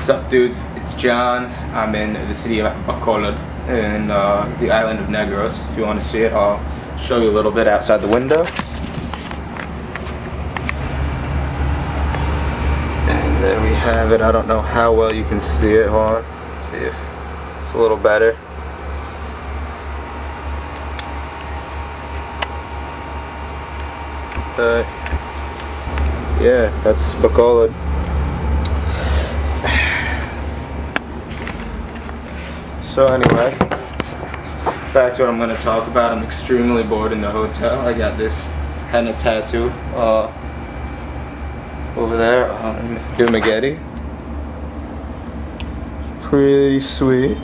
What's up, dudes? It's John. I'm in the city of Bacolod in the island of Negros. If you want to see it, I'll show you a little bit outside the window. And there we have it. I don't know how well you can see it. Hold on. Let's see if it's a little better. Yeah, that's Bacolod. So anyway, back to what I'm going to talk about. I'm extremely bored in the hotel. I got this henna tattoo over there on Dumageddon. Pretty sweet.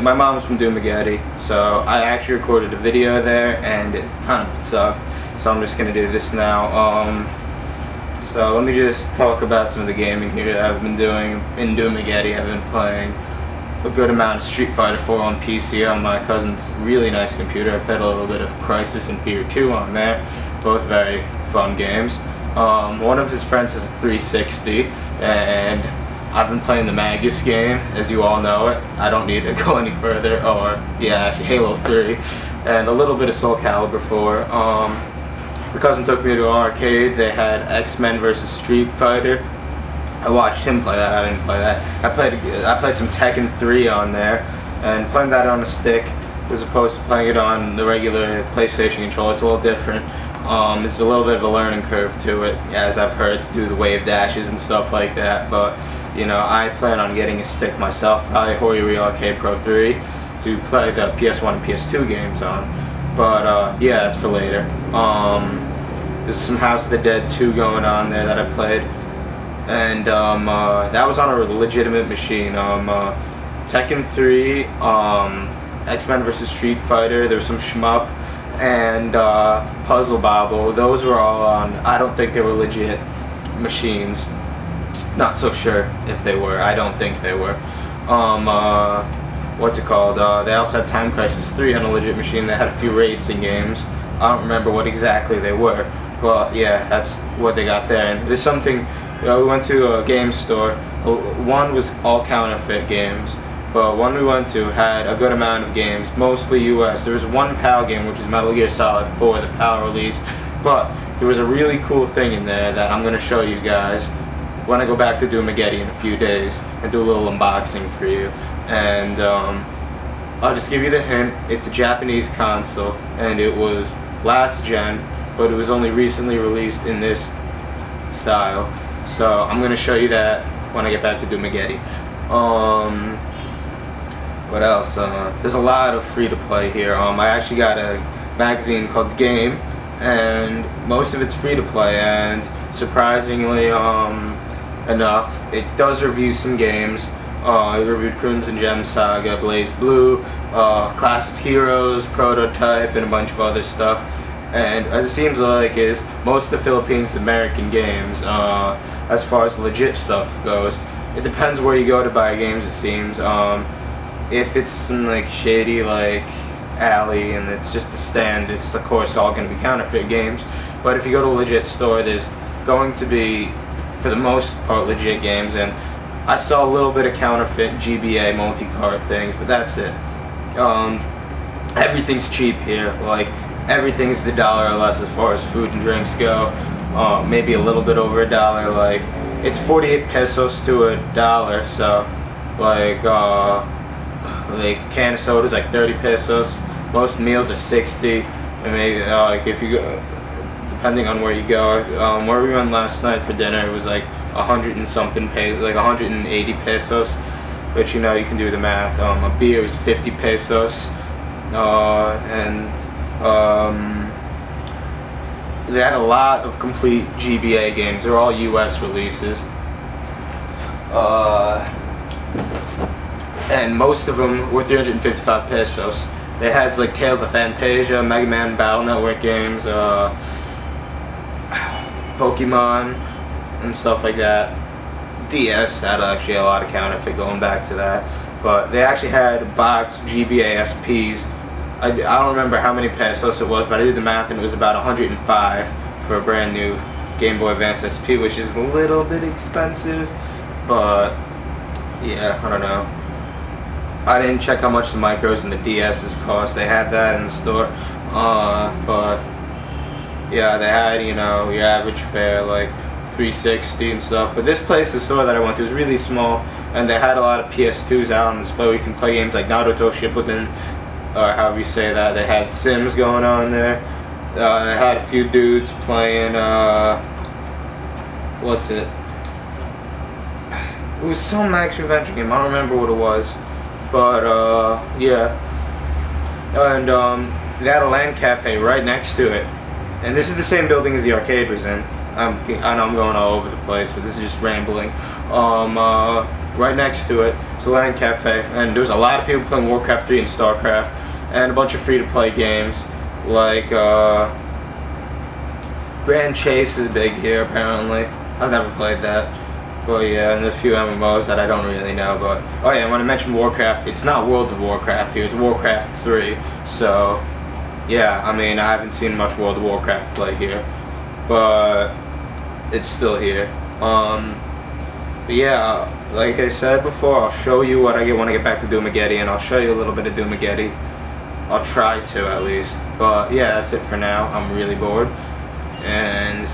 My mom's from Dumageddon, so I actually recorded a video there and it kind of sucked, so I'm just going to do this now. So let me just talk about some of the gaming here that I've been doing in Dumageddon. I've been playing a good amount of Street Fighter 4 on PC on my cousin's really nice computer. I played a little bit of Crisis and Fear 2 on there, both very fun games. One of his friends has a 360, and I've been playing the Magus game, as you all know it. I don't need to go any further. Actually Halo 3, and a little bit of Soul Calibur 4. My cousin took me to an arcade. They had X-Men vs. Street Fighter. I watched him play that. I didn't play that. I played some Tekken 3 on there, and playing that on a stick as opposed to playing it on the regular PlayStation controller, it's a little different. There's a little bit of a learning curve to it, as I've heard, to do the wave dashes and stuff like that. But you know, I plan on getting a stick myself, probably Hori Arcade Pro 3, to play the PS1 and PS2 games on. But yeah, that's for later. There's some House of the Dead 2 going on there that I played, and that was on a legitimate machine. Tekken 3, X-Men vs. Street Fighter, there was some shmup, and Puzzle Bobble. Those were all on, I don't think they were legit machines. Not so sure if they were. I don't think they were. What's it called? They also had Time Crisis 3 on a legit machine. They had a few racing games. I don't remember what exactly they were, but yeah, that's what they got there. And there's something, you know, we went to a game store. One was all counterfeit games, but one we went to had a good amount of games, mostly US. There was one PAL game, which was Metal Gear Solid 4, the PAL release, but there was a really cool thing in there that I'm going to show you guys when I go back to Dumageddon in a few days and do a little unboxing for you. And I'll just give you the hint. It's a Japanese console, and it was last gen, but it was only recently released in this style. So I'm going to show you that when I get back to Dumageddon. What else? There's a lot of free-to-play here. I actually got a magazine called Game, and most of it's free-to-play, and surprisingly enough, it does review some games. It reviewed Crimson Gem Saga, Blaze Blue, Class of Heroes, Prototype, and a bunch of other stuff. And as it seems like is most of the Philippines American games, as far as legit stuff goes. It depends where you go to buy games, it seems. If it's some like shady like alley and it's just the stand, it's of course all going to be counterfeit games. But if you go to a legit store, there's going to be, for the most part, legit games. And I saw a little bit of counterfeit GBA multi-card things, but that's it. Everything's cheap here. Like, everything's $1 or less as far as food and drinks go. Maybe a little bit over $1. Like, it's 48 pesos to $1. So, like a can of soda is like 30 pesos. Most meals are 60. And maybe like if you go, depending on where you go. Where we went last night for dinner, it was like 100 and something pesos, like 180 pesos, which, you know, you can do the math. A beer was 50 pesos, they had a lot of complete GBA games. They're all US releases, and most of them were 355 pesos. They had like Tales of Fantasia, Mega Man Battle Network games, Pokemon, and stuff like that. DS had actually a lot of counterfeit going back to that, but they actually had box GBA SPs. I don't remember how many pesos it was, but I did the math and it was about 105 for a brand new Game Boy Advance SP, which is a little bit expensive, but yeah, I don't know. I didn't check how much the micros and the DS's cost. They had that in the store, but yeah, they had, you know, your average fare like $360 and stuff. But this place, the store that I went to, was really small, and they had a lot of PS2s out on display where you can play games like Naruto Shippuden, or however you say that. They had Sims going on there. They had a few dudes playing, what's it? It was some action-adventure game. I don't remember what it was. But, yeah. And, they had a LAN cafe right next to it. And this is the same building as the arcade was in. I know I'm going all over the place, but this is just rambling. Right next to it, it's a LAN cafe. And there was a lot of people playing Warcraft 3 and StarCraft. And a bunch of free-to-play games. Like, Grand Chase is big here, apparently. I've never played that. But yeah, and a few MMOs that I don't really know. But oh yeah, when I mentioned Warcraft, it's not World of Warcraft here, it's Warcraft 3. So yeah, I mean, I haven't seen much World of Warcraft play here, but it's still here. But yeah, like I said before, I'll show you what I get when I get back to Doomageddon, and I'll show you a little bit of Doomageddon. I'll try to, at least. But yeah, that's it for now. I'm really bored, and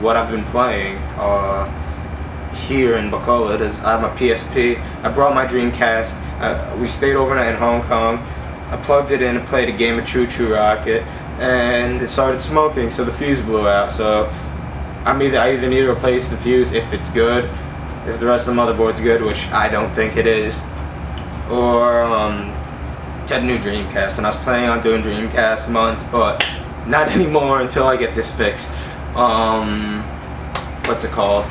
what I've been playing here in Bacolod is I have my PSP. I brought my Dreamcast. We stayed overnight in Hong Kong. I plugged it in and played a game of Choo Choo Rocket, and it started smoking, so the fuse blew out. So I either need to replace the fuse if it's good, if the rest of the motherboard's good, which I don't think it is, or get a new Dreamcast. And I was planning on doing Dreamcast month, but not anymore until I get this fixed. What's it called?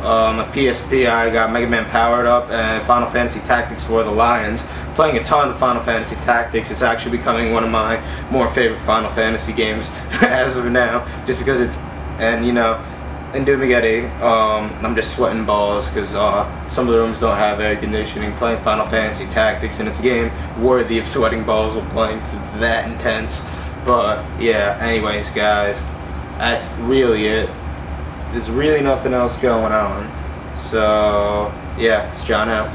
My PSP, I got Mega Man Powered Up and Final Fantasy Tactics War of the Lions. Playing a ton of Final Fantasy Tactics. It's actually becoming one of my more favorite Final Fantasy games as of now, just because it's, and you know, in Doomageddon, I'm just sweating balls because some of the rooms don't have air conditioning. Playing Final Fantasy Tactics, and it's a game worthy of sweating balls while playing because it's that intense. But yeah, anyways guys, that's really it. There's really nothing else going on. So yeah, it's John out.